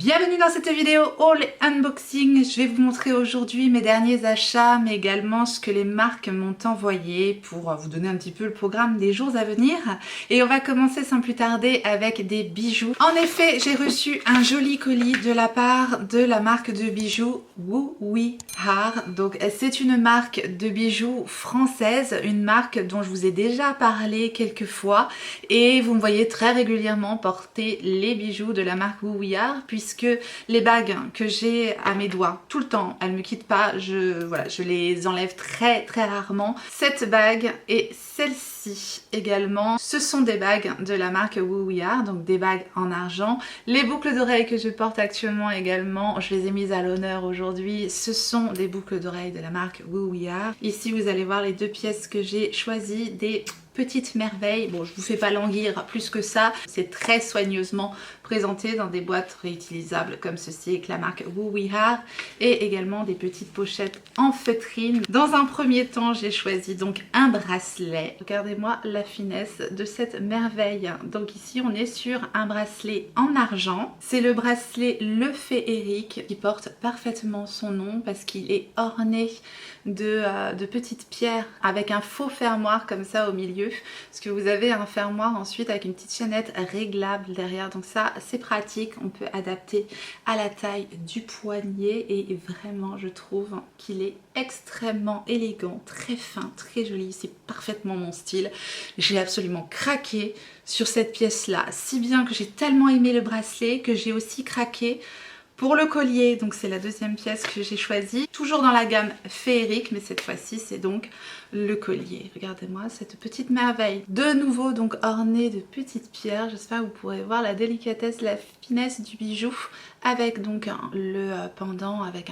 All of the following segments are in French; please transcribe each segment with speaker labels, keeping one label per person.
Speaker 1: Bienvenue dans cette vidéo haul unboxing. Je vais vous montrer aujourd'hui mes derniers achats, mais également ce que les marques m'ont envoyé pour vous donner un petit peu le programme des jours à venir. Et on va commencer sans plus tarder avec des bijoux. En effet, j'ai reçu un joli colis de la part de la marque de bijoux Woo We Are. Donc c'est une marque de bijoux française, une marque dont je vous ai déjà parlé quelques fois. Et vous me voyez très régulièrement porter les bijoux de la marque Woo We Are, puisque les bagues que j'ai à mes doigts tout le temps, elles ne me quittent pas, je les enlève très rarement. Cette bague et celle-ci également, ce sont des bagues de la marque Woo We Are, donc des bagues en argent. Les boucles d'oreilles que je porte actuellement également, je les ai mises à l'honneur aujourd'hui, ce sont des boucles d'oreilles de la marque Woo We Are. Ici vous allez voir les deux pièces que j'ai choisies, des petites merveilles. Bon, je vous fais pas languir plus que ça, c'est très soigneusement présenté dans des boîtes réutilisables comme ceci avec la marque Woo We Are, et également des petites pochettes en feutrine. Dans un premier temps, j'ai choisi donc un bracelet. Regardez-moi la finesse de cette merveille. Donc ici, on est sur un bracelet en argent. C'est le bracelet Le Féerique qui porte parfaitement son nom parce qu'il est orné de petites pierres avec un faux fermoir comme ça au milieu, parce que vous avez un fermoir ensuite avec une petite chaînette réglable derrière, donc ça c'est pratique, on peut adapter à la taille du poignet et vraiment je trouve qu'il est extrêmement élégant, très fin, très joli, c'est parfaitement mon style. J'ai absolument craqué sur cette pièce là, si bien que j'ai tellement aimé le bracelet que j'ai aussi craqué pour le collier. Donc c'est la deuxième pièce que j'ai choisie, toujours dans la gamme féerique, mais cette fois-ci c'est donc le collier. Regardez-moi cette petite merveille, de nouveau donc ornée de petites pierres. J'espère que vous pourrez voir la délicatesse, la finesse du bijou, avec donc le pendant avec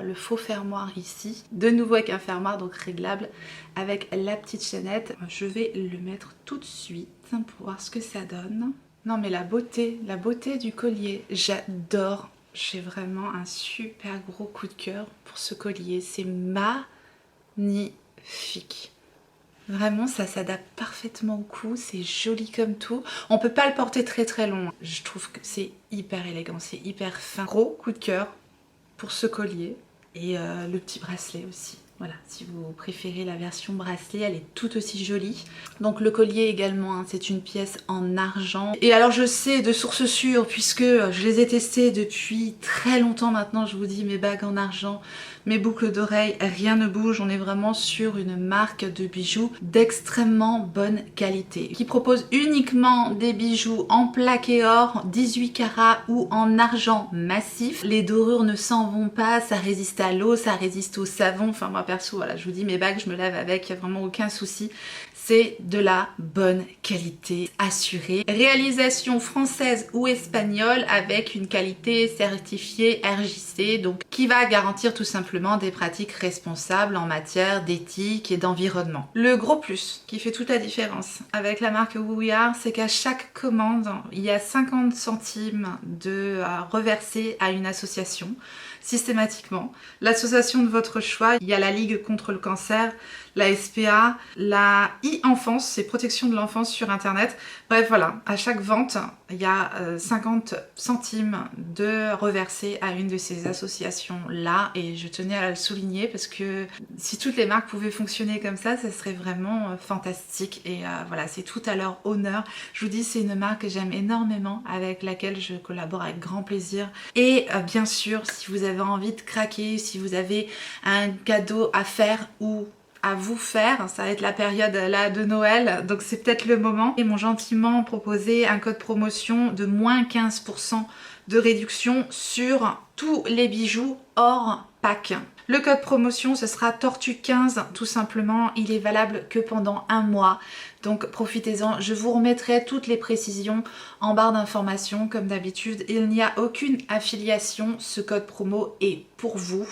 Speaker 1: le faux fermoir ici, de nouveau avec un fermoir donc réglable avec la petite chaînette. Je vais le mettre tout de suite pour voir ce que ça donne. Non mais la beauté du collier, j'adore. J'ai vraiment un super gros coup de cœur pour ce collier, c'est magnifique. Vraiment ça s'adapte parfaitement au cou, c'est joli comme tout. On peut pas le porter très long, je trouve que c'est hyper élégant, c'est hyper fin. Gros coup de cœur pour ce collier et le petit bracelet aussi. Voilà, si vous préférez la version bracelet, elle est tout aussi jolie. Donc le collier également, hein, c'est une pièce en argent. Et alors je sais de source sûre, puisque je les ai testés depuis très longtemps maintenant, je vous dis, mes bagues en argent, mes boucles d'oreilles, rien ne bouge. On est vraiment sur une marque de bijoux d'extrêmement bonne qualité, qui propose uniquement des bijoux en plaqué or, 18 carats ou en argent massif. Les dorures ne s'en vont pas, ça résiste à l'eau, ça résiste au savon. Enfin moi perso, voilà, je vous dis, mes bagues, je me lave avec, il n'y a vraiment aucun souci. C'est de la bonne qualité assurée. Réalisation française ou espagnole avec une qualité certifiée RJC, donc qui va garantir tout simplement des pratiques responsables en matière d'éthique et d'environnement. Le gros plus qui fait toute la différence avec la marque Woo We Are, c'est qu'à chaque commande, il y a 50 centimes de reverser à une association systématiquement. L'association de votre choix, il y a la Ligue contre le cancer, la SPA, la e-enfance, c'est protection de l'enfance sur internet. Bref voilà, à chaque vente, il y a 50 centimes de reversés à une de ces associations là, et je tenais à le souligner parce que si toutes les marques pouvaient fonctionner comme ça serait vraiment fantastique, et voilà, c'est tout à leur honneur. Je vous dis, c'est une marque que j'aime énormément, avec laquelle je collabore avec grand plaisir. Et bien sûr, si vous avez envie de craquer, si vous avez un cadeau à faire ou à vous faire, ça va être la période là de Noël, donc c'est peut-être le moment. Ils m'ont gentiment proposé un code promotion de moins 15% de réduction sur tous les bijoux hors pack. Le code promotion, ce sera Tortue15 tout simplement, il est valable que pendant un mois, donc profitez-en. Je vous remettrai toutes les précisions en barre d'informations comme d'habitude. Il n'y a aucune affiliation, ce code promo est pour vous,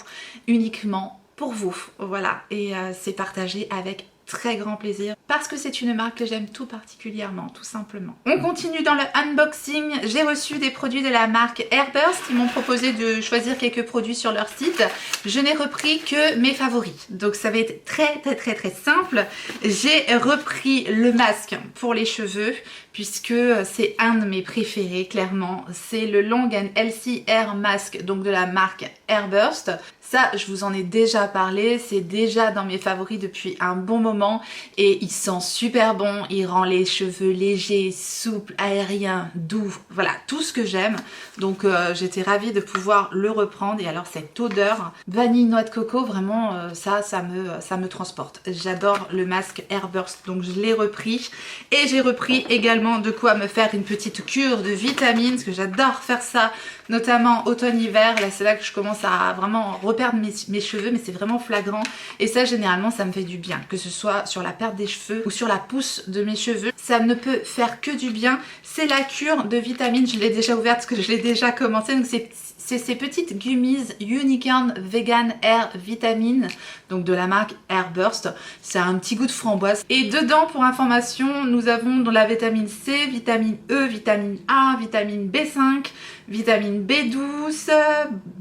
Speaker 1: uniquement pour vous, voilà, et c'est partagé avec très grand plaisir parce que c'est une marque que j'aime tout particulièrement, tout simplement. On continue dans le unboxing. J'ai reçu des produits de la marque Airburst. Ils m'ont proposé de choisir quelques produits sur leur site. Je n'ai repris que mes favoris. Donc ça va être très simple. J'ai repris le masque pour les cheveux puisque c'est un de mes préférés, clairement. C'est le Long and Healthy Hair Mask, donc de la marque Airburst. Ça, je vous en ai déjà parlé, c'est déjà dans mes favoris depuis un bon moment et il sent super bon, il rend les cheveux légers, souples, aériens, doux, voilà, tout ce que j'aime. Donc j'étais ravie de pouvoir le reprendre et alors cette odeur vanille noix de coco, vraiment ça me transporte. J'adore le masque Airburst, donc je l'ai repris et j'ai repris également de quoi me faire une petite cure de vitamines parce que j'adore faire ça, notamment automne-hiver. Là c'est là que je commence à vraiment perdre mes cheveux, mais c'est vraiment flagrant et ça généralement ça me fait du bien, que ce soit sur la perte des cheveux ou sur la pousse de mes cheveux, ça ne peut faire que du bien. C'est la cure de vitamines, je l'ai déjà ouverte parce que je l'ai déjà commencé, donc c'est ces petites gummies Unicorn Vegan Air Vitamine, donc de la marque Airburst. C'est un petit goût de framboise. Et dedans, pour information, nous avons dans la vitamine C, vitamine E, vitamine A, vitamine B5, vitamine B12,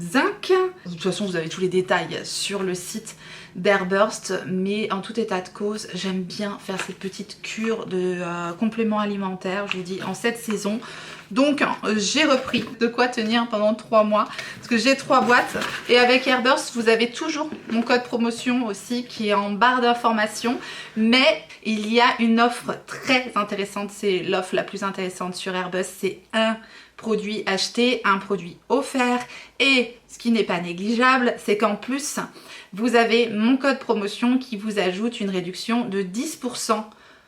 Speaker 1: zinc. De toute façon, vous avez tous les détails sur le site d'Airburst, mais en tout état de cause, j'aime bien faire cette petite cure de compléments alimentaires, je vous dis, en cette saison. Donc j'ai repris de quoi tenir pendant 3 mois parce que j'ai 3 boîtes et avec Airburst vous avez toujours mon code promotion aussi qui est en barre d'information, mais il y a une offre très intéressante, c'est l'offre la plus intéressante sur Airburst, c'est un produit acheté, un produit offert et ce qui n'est pas négligeable, c'est qu'en plus vous avez mon code promotion qui vous ajoute une réduction de 10%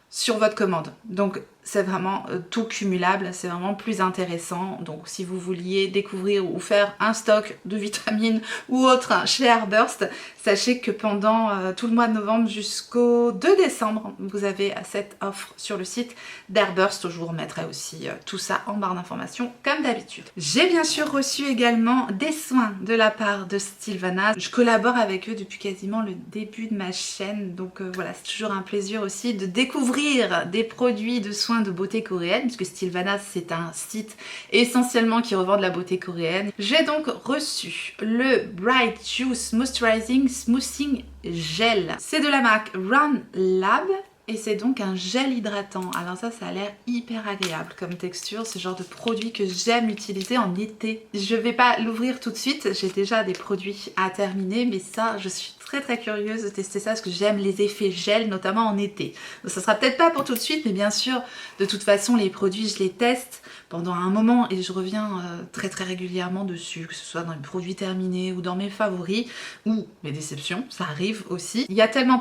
Speaker 1: sur votre commande. Donc c'est vraiment tout cumulable, c'est vraiment plus intéressant. Donc si vous vouliez découvrir ou faire un stock de vitamines ou autre chez Airburst, sachez que pendant tout le mois de novembre jusqu'au 2 décembre, vous avez cette offre sur le site d'Airburst. Je vous remettrai aussi tout ça en barre d'informations comme d'habitude. J'ai bien sûr reçu également des soins de la part de Sylvana. Je collabore avec eux depuis quasiment le début de ma chaîne, donc voilà, c'est toujours un plaisir aussi de découvrir des produits de soins de beauté coréenne, puisque Sylvana c'est un site essentiellement qui revend de la beauté coréenne. J'ai donc reçu le Bright Juice Moisturizing Smoothing Gel. C'est de la marque Run Lab et c'est donc un gel hydratant. Alors ça a l'air hyper agréable comme texture, c'est le genre de produit que j'aime utiliser en été. Je vais pas l'ouvrir tout de suite, j'ai déjà des produits à terminer, mais ça je suis très curieuse de tester ça parce que j'aime les effets gel, notamment en été. Donc, ça sera peut-être pas pour tout de suite, mais bien sûr, de toute façon, les produits, je les teste pendant un moment et je reviens très régulièrement dessus, que ce soit dans les produits terminés ou dans mes favoris ou mes déceptions, ça arrive aussi. Il y a tellement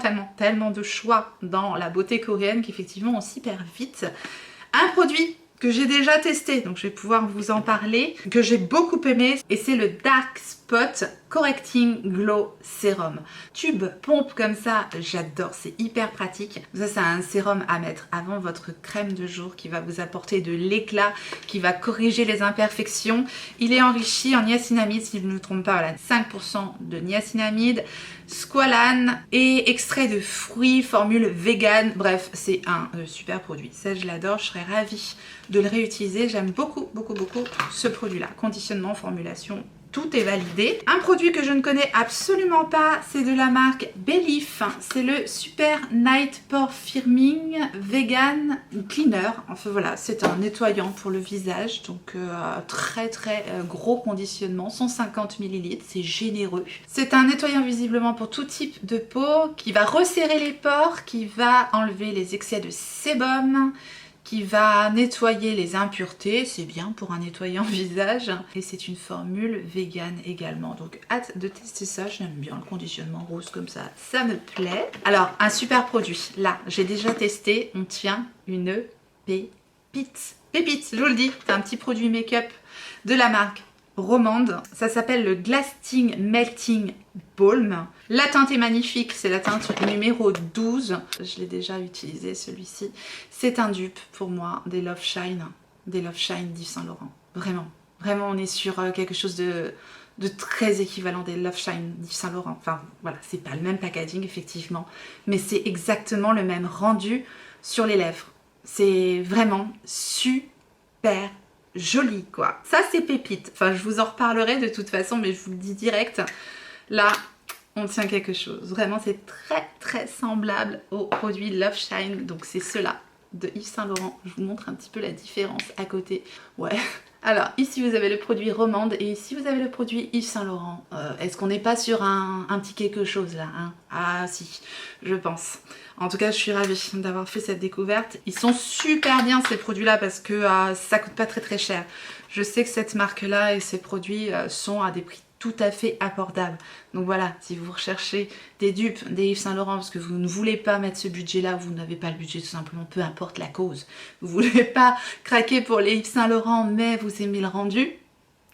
Speaker 1: de choix dans la beauté coréenne qu'effectivement on s'y perd vite. Un produit que j'ai déjà testé, donc je vais pouvoir vous en parler, que j'ai beaucoup aimé, et c'est le Dark Spot Correcting Glow Serum. Tube, pompe comme ça, j'adore, c'est hyper pratique. Ça c'est un sérum à mettre avant votre crème de jour qui va vous apporter de l'éclat, qui va corriger les imperfections. Il est enrichi en niacinamide, si je ne me trompe pas, voilà, 5% de niacinamide, squalane et extrait de fruits, formule vegan. Bref, c'est un super produit. Ça, je l'adore, je serais ravie de le réutiliser. J'aime beaucoup ce produit-là. Conditionnement, formulation, tout est validé. Un produit que je ne connais absolument pas, c'est de la marque Belif. C'est le Super Night Pore Firming Vegan Cleaner. Enfin voilà, c'est un nettoyant pour le visage. Donc très gros conditionnement, 150 ml, c'est généreux. C'est un nettoyant visiblement pour tout type de peau qui va resserrer les pores, qui va enlever les excès de sébum, qui va nettoyer les impuretés, c'est bien pour un nettoyant visage, et c'est une formule vegan également, donc hâte de tester ça. J'aime bien le conditionnement rose comme ça, ça me plaît. Alors un super produit, là j'ai déjà testé, on tient une pépite, je vous le dis, c'est un petit produit make-up de la marque Romande, ça s'appelle le Glasting Melting Balm. La teinte est magnifique, c'est la teinte numéro 12. Je l'ai déjà utilisé celui-ci. C'est un dupe pour moi des Love Shine d'Yves Saint Laurent. Vraiment on est sur quelque chose de de très équivalent des Love Shine d'Yves Saint Laurent. Enfin voilà, c'est pas le même packaging effectivement, mais c'est exactement le même rendu sur les lèvres. C'est vraiment super joli quoi. Ça c'est pépite, enfin je vous en reparlerai de toute façon, mais je vous le dis direct, là on tient quelque chose. Vraiment c'est très semblable aux produits Love Shine, donc c'est ceux-là de Yves Saint Laurent. Je vous montre un petit peu la différence à côté. Ouais. Alors ici vous avez le produit Romande et ici vous avez le produit Yves Saint Laurent. Est-ce qu'on n'est pas sur un petit quelque chose là hein? Ah si, je pense. En tout cas je suis ravie d'avoir fait cette découverte. Ils sont super bien ces produits là parce que ça coûte pas très cher. Je sais que cette marque là et ces produits sont à des prix tout à fait abordable. Donc voilà, si vous recherchez des dupes des Yves Saint Laurent parce que vous ne voulez pas mettre ce budget là, vous n'avez pas le budget tout simplement, peu importe la cause, vous voulez pas craquer pour les Yves Saint Laurent mais vous aimez le rendu,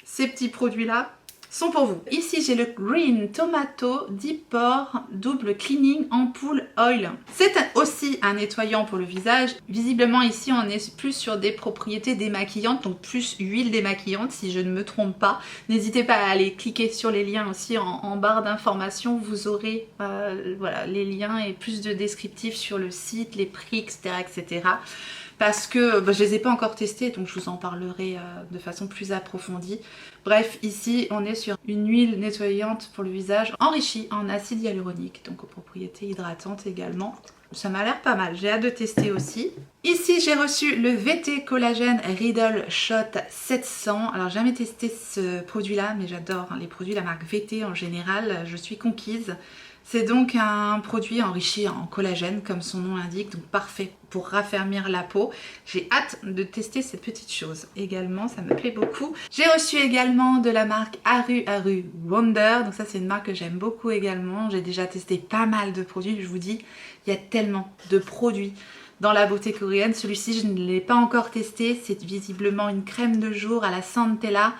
Speaker 1: ces petits produits là sont pour vous. Ici j'ai le Green Tomato Deep Pore Double Cleaning Ampoule Oil. C'est aussi un nettoyant pour le visage. Visiblement ici on est plus sur des propriétés démaquillantes, donc plus huile démaquillante si je ne me trompe pas. N'hésitez pas à aller cliquer sur les liens aussi en barre d'informations, vous aurez voilà, les liens et plus de descriptifs sur le site, les prix, etc. Parce que je les ai pas encore testés, donc je vous en parlerai de façon plus approfondie. Bref, ici on est sur une huile nettoyante pour le visage enrichie en acide hyaluronique, donc aux propriétés hydratantes également. Ça m'a l'air pas mal, j'ai hâte de tester aussi. Ici j'ai reçu le VT Collagène Riddle Shot 700. Alors j'ai jamais testé ce produit là, mais j'adore les produits de la marque VT en général, je suis conquise. C'est donc un produit enrichi en collagène comme son nom l'indique, donc parfait pour raffermir la peau. J'ai hâte de tester cette petite chose également, ça me plaît beaucoup. J'ai reçu également de la marque Aru Wonder, donc ça c'est une marque que j'aime beaucoup également. J'ai déjà testé pas mal de produits, je vous dis, il y a tellement de produits dans la beauté coréenne. Celui-ci je ne l'ai pas encore testé, c'est visiblement une crème de jour à la Centella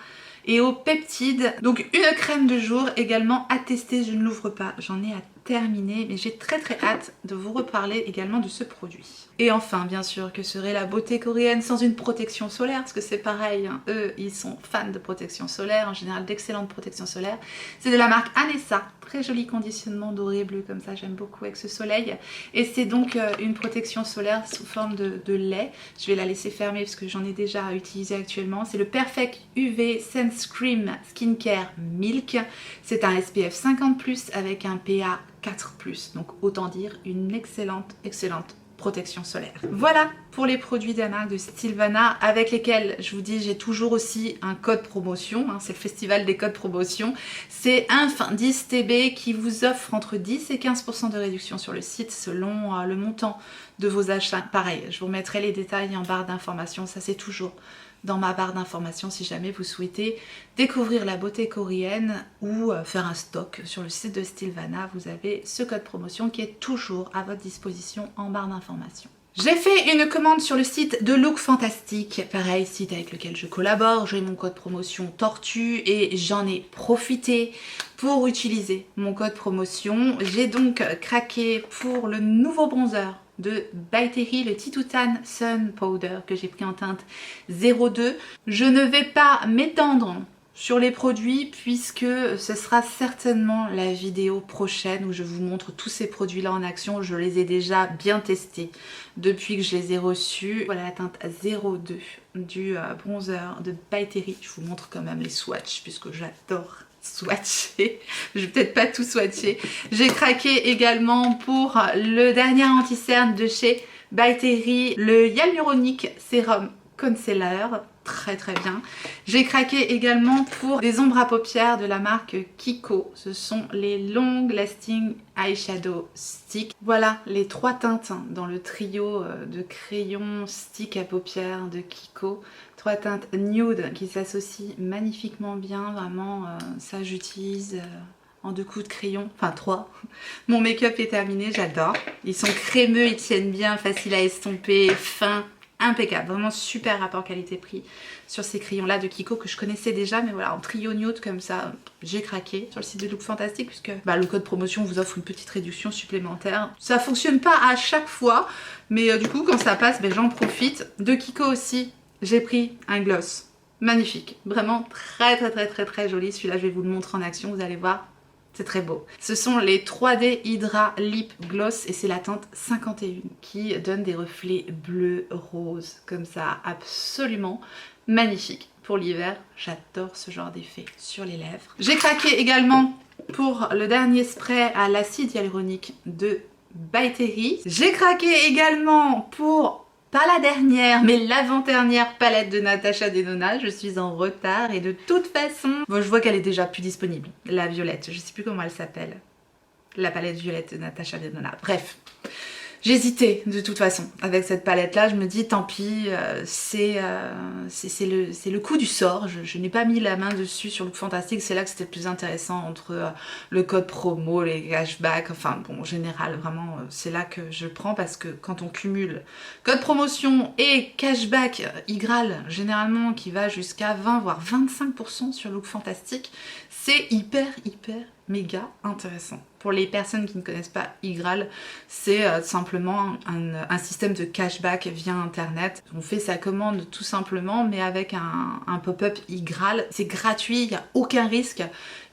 Speaker 1: et aux peptides. Donc une crème de jour également à tester, je ne l'ouvre pas, j'en ai à terminer, mais j'ai très hâte de vous reparler également de ce produit. Et enfin bien sûr, que serait la beauté coréenne sans une protection solaire, parce que c'est pareil, hein, eux ils sont fans de protection solaire, en général d'excellente protection solaire. C'est de la marque Anessa, très joli conditionnement doré bleu comme ça, j'aime beaucoup avec ce soleil. Et c'est donc une protection solaire sous forme de lait. Je vais la laisser fermer parce que j'en ai déjà utilisé actuellement. C'est le Perfect UV Sense Cream Skincare Milk. C'est un SPF 50+, avec un PA 4+, donc autant dire une excellente protection solaire. Voilà pour les produits de la marque de Sylvana, avec lesquels je vous dis j'ai toujours aussi un code promotion, hein, c'est le festival des codes promotion. C'est INF10TB qui vous offre entre 10 et 15% de réduction sur le site selon le montant de vos achats. Pareil, je vous mettrai les détails en barre d'informations, ça c'est toujours dans ma barre d'informations si jamais vous souhaitez découvrir la beauté coréenne ou faire un stock sur le site de Sylvana. Vous avez ce code promotion qui est toujours à votre disposition en barre d'informations. J'ai fait une commande sur le site de Look Fantastic, pareil, site avec lequel je collabore. J'ai mon code promotion Tortue et j'en ai profité pour utiliser mon code promotion. J'ai donc craqué pour le nouveau bronzer de By Terry, le Titoutan Sun Powder que j'ai pris en teinte 02. Je ne vais pas m'étendre sur les produits puisque ce sera certainement la vidéo prochaine où je vous montre tous ces produits là en action. Je les ai déjà bien testés depuis que je les ai reçus. Voilà la teinte 02 du bronzer de By Terry. Je vous montre quand même les swatchs puisque j'adore swatcher. Je vais peut-être pas tout swatcher. J'ai craqué également pour le dernier anti-cerne de chez By Terry, le Hyaluronic Serum Concealer. Très bien. J'ai craqué également pour des ombres à paupières de la marque Kiko. Ce sont les Long Lasting Eyeshadow Stick. Voilà les 3 teintes dans le trio de crayons stick à paupières de Kiko. 3 teintes nude qui s'associent magnifiquement bien. Vraiment, ça j'utilise en 2 coups de crayon. Enfin 3. Mon make-up est terminé, j'adore. Ils sont crémeux, ils tiennent bien, faciles à estomper, fins. Impeccable, vraiment super rapport qualité-prix sur ces crayons là de Kiko que je connaissais déjà, mais voilà, en trio nude comme ça, j'ai craqué sur le site de Look Fantastic puisque le code promotion vous offre une petite réduction supplémentaire. Ça fonctionne pas à chaque fois, mais du coup quand ça passe, j'en profite. De Kiko aussi, j'ai pris un gloss magnifique. Vraiment très joli. Celui-là, je vais vous le montrer en action, vous allez voir. C'est très beau. Ce sont les 3D Hydra Lip Gloss et c'est la teinte 51 qui donne des reflets bleu rose comme ça, absolument magnifique. Pour l'hiver, j'adore ce genre d'effet sur les lèvres. J'ai craqué également pour le dernier spray à l'acide hyaluronique de By Terry. J'ai craqué également pour... pas la dernière, mais l'avant-dernière palette de Natasha Denona. Je suis en retard et de toute façon, bon, je vois qu'elle est déjà plus disponible. La violette, je sais plus comment elle s'appelle. La palette violette de Natasha Denona. Bref, j'hésitais de toute façon avec cette palette-là. Je me dis tant pis, c'est le coup du sort. Je n'ai pas mis la main dessus sur Look Fantastic. C'est là que c'était le plus intéressant entre le code promo, les cashbacks. Enfin bon, en général, vraiment, c'est là que je prends parce que quand on cumule code promotion et cashback Igral, généralement qui va jusqu'à 20 voire 25% sur Look Fantastic, c'est hyper méga intéressant. Pour les personnes qui ne connaissent pas Igral, c'est simplement un système de cashback via internet. On fait sa commande tout simplement, mais avec un pop-up Igral. C'est gratuit, il n'y a aucun risque.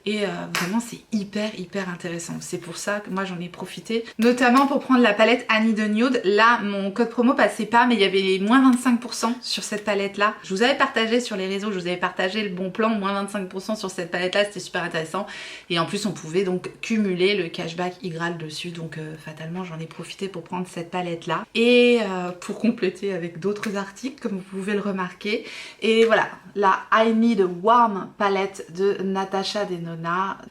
Speaker 1: Et vraiment c'est hyper intéressant. C'est pour ça que moi j'en ai profité, notamment pour prendre la palette Annie de Nude. Là mon code promo passait pas, mais il y avait moins 25% sur cette palette là. Je vous avais partagé sur les réseaux, je vous avais partagé le bon plan, moins 25% sur cette palette là, c'était super intéressant. Et en plus on pouvait donc cumuler le cashback Igral dessus, donc fatalement j'en ai profité pour prendre cette palette là. Et pour compléter avec d'autres articles comme vous pouvez le remarquer. Et voilà, la I Need a Warm palette de Natasha Denona.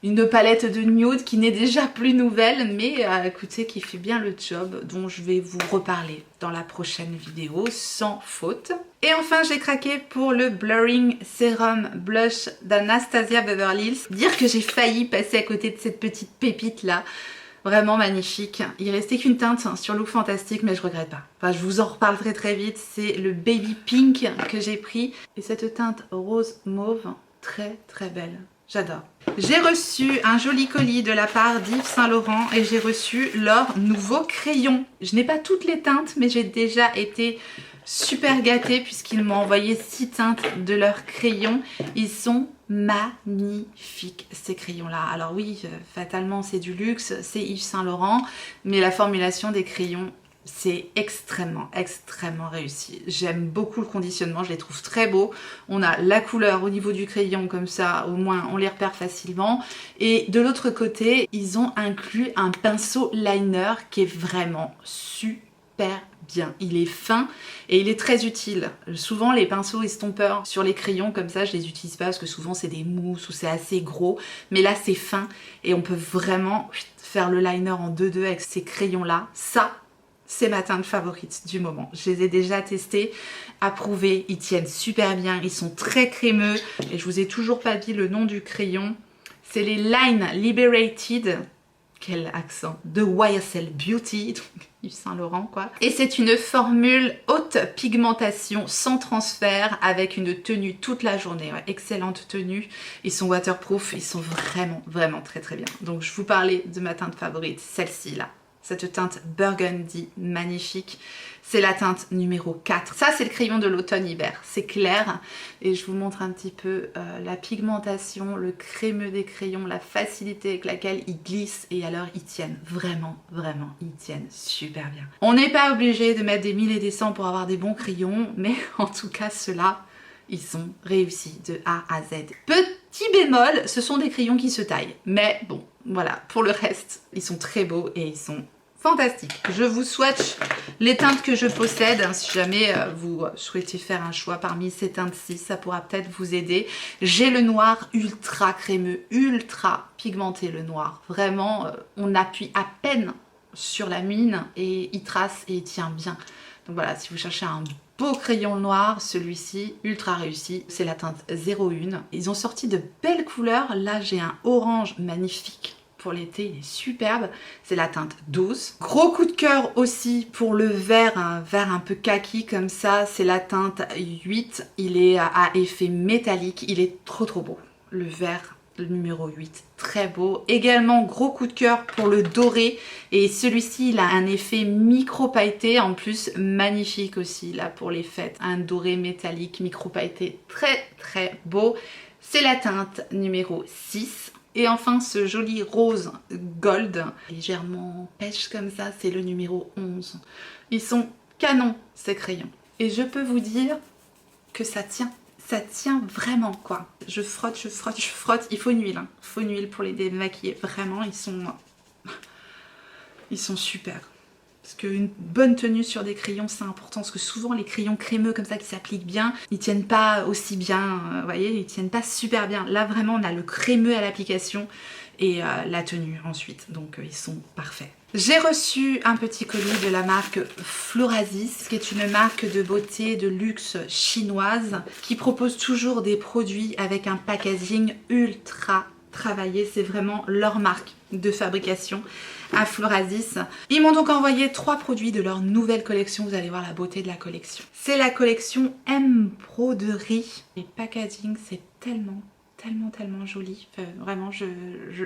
Speaker 1: Une palette de nude qui n'est déjà plus nouvelle, mais écoutez, qui fait bien le job, dont je vais vous reparler dans la prochaine vidéo sans faute. Et enfin j'ai craqué pour le Blurring Serum Blush d'Anastasia Beverly Hills. Dire que j'ai failli passer à côté de cette petite pépite là. Vraiment magnifique. Il restait qu'une teinte sur Look Fantastic, mais je regrette pas. Enfin, je vous en reparlerai très vite. C'est le Baby Pink que j'ai pris. Et cette teinte rose mauve, très belle. J'adore. J'ai reçu un joli colis de la part d'Yves Saint Laurent et j'ai reçu leur nouveau crayon. Je n'ai pas toutes les teintes, mais j'ai déjà été super gâtée puisqu'ils m'ont envoyé 6 teintes de leurs crayons. Ils sont magnifiques ces crayons là. Alors oui, fatalement c'est du luxe, c'est Yves Saint Laurent, mais la formulation des crayons, c'est extrêmement réussi. J'aime beaucoup le conditionnement, je les trouve très beaux. On a la couleur au niveau du crayon comme ça, au moins on les repère facilement. Et de l'autre côté, ils ont inclus un pinceau liner qui est vraiment super bien. Il est fin et il est très utile. Souvent les pinceaux estompeurs sur les crayons comme ça, je les utilise pas parce que souvent c'est des mousses ou c'est assez gros. Mais là c'est fin et on peut vraiment faire le liner en 2-2 avec ces crayons là. Ça, c'est ma teinte favorite du moment. Je les ai déjà testés, approuvés, ils tiennent super bien, ils sont très crémeux et je vous ai toujours pas dit le nom du crayon. C'est les Line Liberated, quel accent, de YSL Beauty, donc Yves Saint Laurent quoi. Et c'est une formule haute pigmentation sans transfert avec une tenue toute la journée, ouais, excellente tenue. Ils sont waterproof, ils sont vraiment très bien. Donc je vous parlais de ma teinte favorite, celle-ci là. Cette teinte burgundy magnifique, c'est la teinte numéro 4. Ça c'est le crayon de l'automne-hiver, c'est clair. Et je vous montre un petit peu la pigmentation, le crémeux des crayons, la facilité avec laquelle ils glissent. Et alors ils tiennent vraiment, ils tiennent super bien. On n'est pas obligé de mettre des 1000 et des 100 pour avoir des bons crayons, mais en tout cas ceux-là, ils sont réussis de A à Z. Petit bémol, ce sont des crayons qui se taillent. Mais bon, voilà, pour le reste, ils sont très beaux et ils sont fantastiques. Je vous swatch les teintes que je possède. Si jamais vous souhaitez faire un choix parmi ces teintes-ci, ça pourra peut-être vous aider. J'ai le noir ultra crémeux, ultra pigmenté le noir. Vraiment, on appuie à peine sur la mine et il trace et il tient bien. Donc voilà, si vous cherchez un beau crayon noir, celui-ci, ultra réussi, c'est la teinte 01. Ils ont sorti de belles couleurs. Là, j'ai un orange magnifique pour l'été, il est superbe. C'est la teinte 12. Gros coup de cœur aussi pour le vert, un vert un peu kaki comme ça, c'est la teinte 8. Il est à effet métallique, il est trop beau. Le vert Le numéro 8, très beau. Également, gros coup de cœur pour le doré. Et celui-ci, il a un effet micro pailleté. En plus, magnifique aussi, là, pour les fêtes. Un doré métallique micro pailleté, très très beau. C'est la teinte numéro 6. Et enfin, ce joli rose gold, légèrement pêche comme ça, c'est le numéro 11. Ils sont canons, ces crayons. Et je peux vous dire que ça tient. Ça tient vraiment quoi. Je frotte, je frotte, je frotte. Il faut une huile. Il faut une huile pour les démaquiller. Vraiment, ils sont super. Parce qu'une bonne tenue sur des crayons, c'est important. Parce que souvent, les crayons crémeux comme ça qui s'appliquent bien, ils tiennent pas aussi bien. Vous voyez, ils tiennent pas super bien. Là, vraiment, on a le crémeux à l'application et la tenue ensuite. Donc, ils sont parfaits. J'ai reçu un petit colis de la marque Florasis, qui est une marque de beauté de luxe chinoise qui propose toujours des produits avec un packaging ultra travaillé. C'est vraiment leur marque de fabrication à Florasis. Ils m'ont donc envoyé 3 produits de leur nouvelle collection. Vous allez voir la beauté de la collection. C'est la collection Embroderie. Les packaging, c'est tellement joli. Enfin, vraiment,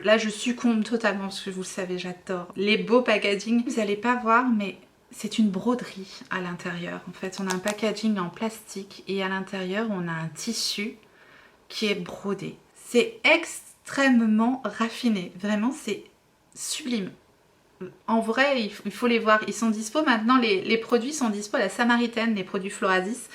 Speaker 1: là je succombe totalement parce que vous le savez, j'adore les beaux packaging. Vous n'allez pas voir, mais c'est une broderie à l'intérieur. En fait, on a un packaging en plastique et à l'intérieur, on a un tissu qui est brodé. C'est extrêmement raffiné. Vraiment, c'est sublime. En vrai, il faut les voir. Ils sont dispo maintenant. Les produits sont dispo à la Samaritaine, les produits Florasis.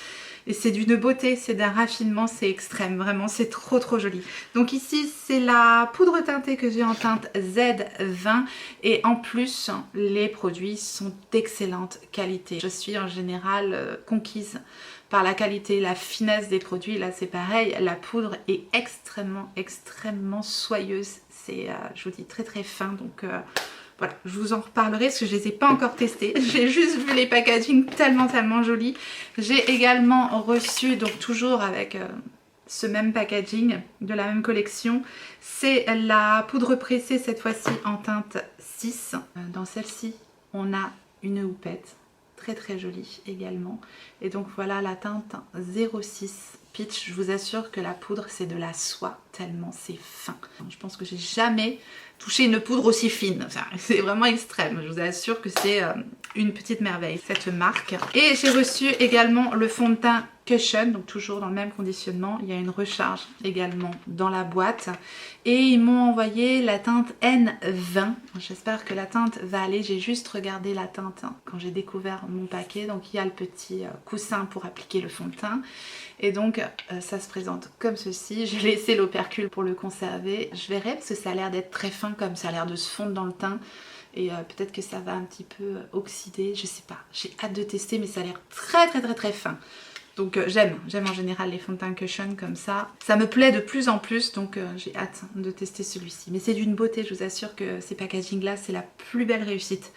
Speaker 1: Et c'est d'une beauté, c'est d'un raffinement, c'est extrême, vraiment c'est trop joli. Donc ici c'est la poudre teintée que j'ai en teinte Z20 et en plus les produits sont d'excellente qualité. Je suis en général conquise par la qualité, la finesse des produits. Là c'est pareil, la poudre est extrêmement soyeuse, c'est je vous dis très fin donc... Voilà, je vous en reparlerai parce que je ne les ai pas encore testés. J'ai juste vu les packaging tellement jolis. J'ai également reçu, donc toujours avec ce même packaging de la même collection, c'est la poudre pressée cette fois-ci en teinte 6. Dans celle-ci, on a une houppette très jolie également. Et donc voilà la teinte 06 Peach. Je vous assure que la poudre c'est de la soie tellement c'est fin. Je pense que j'ai jamais touché une poudre aussi fine. Enfin, c'est vraiment extrême. Je vous assure que c'est une petite merveille cette marque. Et j'ai reçu également le fond de teint Cushion, donc toujours dans le même conditionnement. Il y a une recharge également dans la boîte. Et ils m'ont envoyé la teinte N20. J'espère que la teinte va aller. J'ai juste regardé la teinte quand j'ai découvert mon paquet. Donc il y a le petit coussin pour appliquer le fond de teint. Et donc ça se présente comme ceci. J'ai laissé l'opercule pour le conserver. Je verrai parce que ça a l'air d'être très fin comme ça a l'air de se fondre dans le teint. Et peut-être que ça va un petit peu oxyder. Je sais pas. J'ai hâte de tester mais ça a l'air très fin. Donc j'aime en général les fonds de teint Cushion comme ça. Ça me plaît de plus en plus donc j'ai hâte de tester celui-ci. Mais c'est d'une beauté, je vous assure que ces packaging là c'est la plus belle réussite.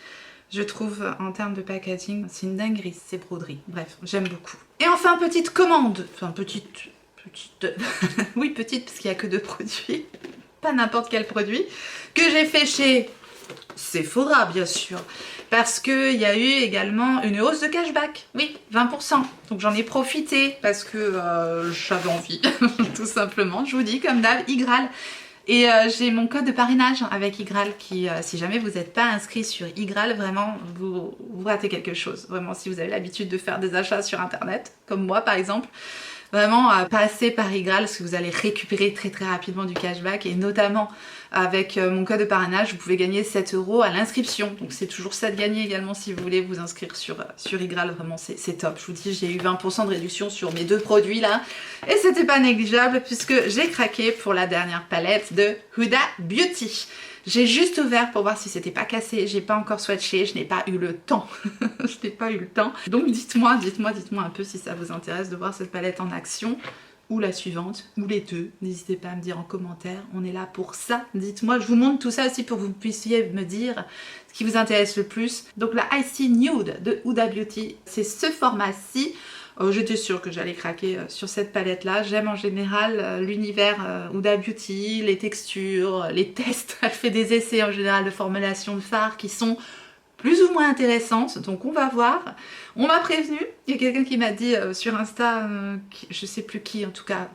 Speaker 1: Je trouve en termes de packaging, c'est une dinguerie ces broderies. Bref, j'aime beaucoup. Et enfin petite commande, enfin petite... oui petite parce qu'il n'y a que 2 produits. Pas n'importe quel produit. Que j'ai fait chez Sephora bien sûr. Parce qu'il y a eu également une hausse de cashback, oui, 20%. Donc j'en ai profité parce que j'avais envie, tout simplement. Je vous dis, comme d'hab, Igral. Et j'ai mon code de parrainage avec Igral qui, si jamais vous n'êtes pas inscrit sur Igral, vraiment, vous ratez quelque chose. Vraiment, si vous avez l'habitude de faire des achats sur Internet, comme moi par exemple, vraiment passer par Igral parce que vous allez récupérer très rapidement du cashback et notamment avec mon code de parrainage vous pouvez gagner 7 € à l'inscription, donc c'est toujours ça de gagner également si vous voulez vous inscrire sur Igral, vraiment c'est top. Je vous dis, j'ai eu 20% de réduction sur mes 2 produits là et c'était pas négligeable puisque j'ai craqué pour la dernière palette de Huda Beauty. J'ai juste ouvert pour voir si c'était pas cassé, j'ai pas encore swatché, je n'ai pas eu le temps. Je n'ai pas eu le temps. Donc dites-moi un peu si ça vous intéresse de voir cette palette en action, ou la suivante, ou les deux. N'hésitez pas à me dire en commentaire, on est là pour ça. Dites-moi, je vous montre tout ça aussi pour que vous puissiez me dire ce qui vous intéresse le plus. Donc la Icy Nude de Huda Beauty, c'est ce format-ci. J'étais sûre que j'allais craquer sur cette palette là. J'aime en général l'univers Huda Beauty, les textures, les tests. Elle fait des essais en général de formulation de fard qui sont plus ou moins intéressantes, donc on va voir. On m'a prévenu, il y a quelqu'un qui m'a dit sur Insta, je sais plus qui en tout cas,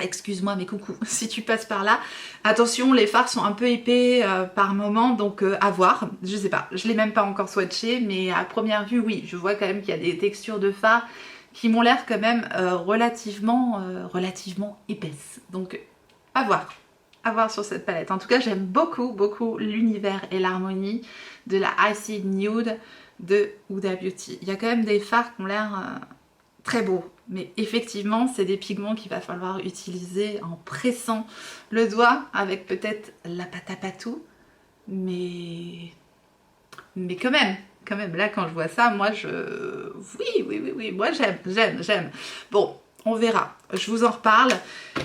Speaker 1: Excuse-moi mais coucou si tu passes par là. Attention, les fards sont un peu épais par moment, donc à voir. Je sais pas, je l'ai même pas encore swatché, mais à première vue oui, je vois quand même qu'il y a des textures de fard qui m'ont l'air quand même relativement épaisses. Donc à voir sur cette palette. En tout cas, j'aime beaucoup l'univers et l'harmonie de la Icy Nude de Huda Beauty. Il y a quand même des fards qui ont l'air très beaux, mais effectivement, c'est des pigments qu'il va falloir utiliser en pressant le doigt avec peut-être la pâte à patou, mais quand même, là quand je vois ça, moi oui, moi j'aime. Bon, on verra, je vous en reparle.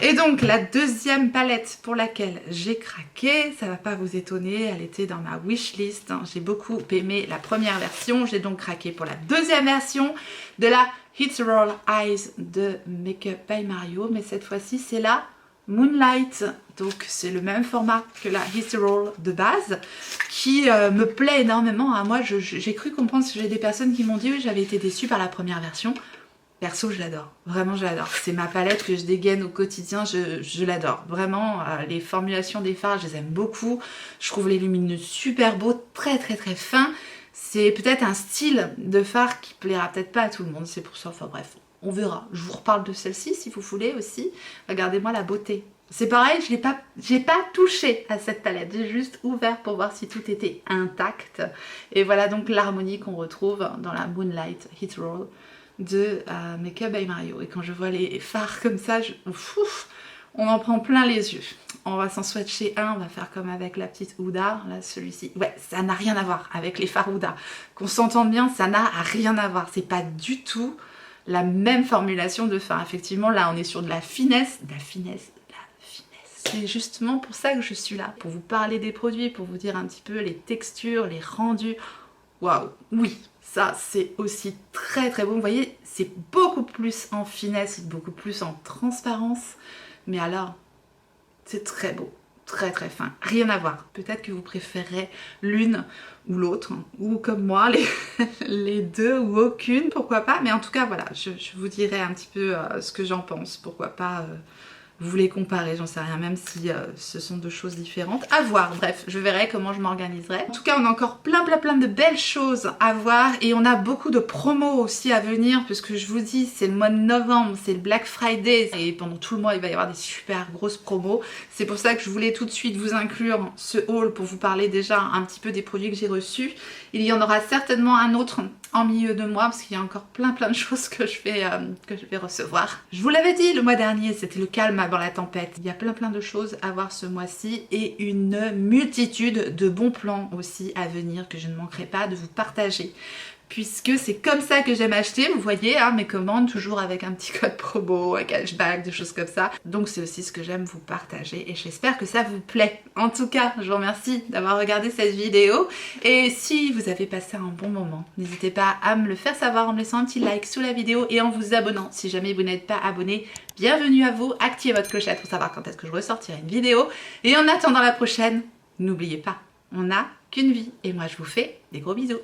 Speaker 1: Et donc la deuxième palette pour laquelle j'ai craqué, ça va pas vous étonner, elle était dans ma wishlist, hein. J'ai beaucoup aimé la première version, j'ai donc craqué pour la deuxième version de la Hit Roll Eyes de Makeup by Mario, mais cette fois-ci c'est la Moonlight, donc c'est le même format que la Hit Roll de base, qui me plaît énormément. Hein. Moi j'ai cru comprendre que j'ai des personnes qui m'ont dit oui, j'avais été déçue par la première version. Perso, je l'adore, vraiment je l'adore. C'est ma palette que je dégaine au quotidien, je l'adore. Vraiment, les formulations des fards, je les aime beaucoup. Je trouve les lumineux super beaux, très fins. C'est peut-être un style de fard qui plaira peut-être pas à tout le monde, c'est pour ça, enfin bref, on verra. Je vous reparle de celle-ci si vous voulez aussi. Regardez-moi la beauté. C'est pareil, j'ai pas touché à cette palette, j'ai juste ouvert pour voir si tout était intact. Et voilà donc l'harmonie qu'on retrouve dans la Moonlight Hit Roll de Makeup by Mario. Et quand je vois les fards comme ça, on en prend plein les yeux. On va s'en swatcher un, on va faire comme avec la petite Huda, là celui-ci. Ouais, ça n'a rien à voir avec les fards Huda. Qu'on s'entende bien, ça n'a rien à voir. C'est pas du tout la même formulation de fard. Effectivement, là on est sur de la finesse. C'est justement pour ça que je suis là, pour vous parler des produits, pour vous dire un petit peu les textures, les rendus. Waouh, oui, ça c'est aussi très beau. Vous voyez, c'est beaucoup plus en finesse, beaucoup plus en transparence. Mais alors, c'est très beau, très fin. Rien à voir. Peut-être que vous préférez l'une ou l'autre, ou comme moi, les deux ou aucune, pourquoi pas. Mais en tout cas, voilà, je vous dirai un petit peu ce que j'en pense. Pourquoi pas vous les comparer, j'en sais rien, même si ce sont deux choses différentes. À voir, bref, je verrai comment je m'organiserai. En tout cas, on a encore plein de belles choses à voir et on a beaucoup de promos aussi à venir puisque je vous dis, c'est le mois de novembre, c'est le Black Friday et pendant tout le mois, il va y avoir des super grosses promos. C'est pour ça que je voulais tout de suite vous inclure ce haul pour vous parler déjà un petit peu des produits que j'ai reçus. Il y en aura certainement un autre en milieu de mois parce qu'il y a encore plein de choses que je vais recevoir. Je vous l'avais dit le mois dernier, c'était le calme avant la tempête. Il y a plein de choses à voir ce mois-ci et une multitude de bons plans aussi à venir que je ne manquerai pas de vous partager. Puisque c'est comme ça que j'aime acheter, vous voyez, hein, mes commandes toujours avec un petit code promo, un cashback, des choses comme ça. Donc c'est aussi ce que j'aime vous partager et j'espère que ça vous plaît. En tout cas, je vous remercie d'avoir regardé cette vidéo et si vous avez passé un bon moment, n'hésitez pas à me le faire savoir en me laissant un petit like sous la vidéo et en vous abonnant. Si jamais vous n'êtes pas abonné, bienvenue à vous, activez votre clochette pour savoir quand est-ce que je ressortirai une vidéo. Et en attendant la prochaine, n'oubliez pas, on n'a qu'une vie et moi je vous fais des gros bisous.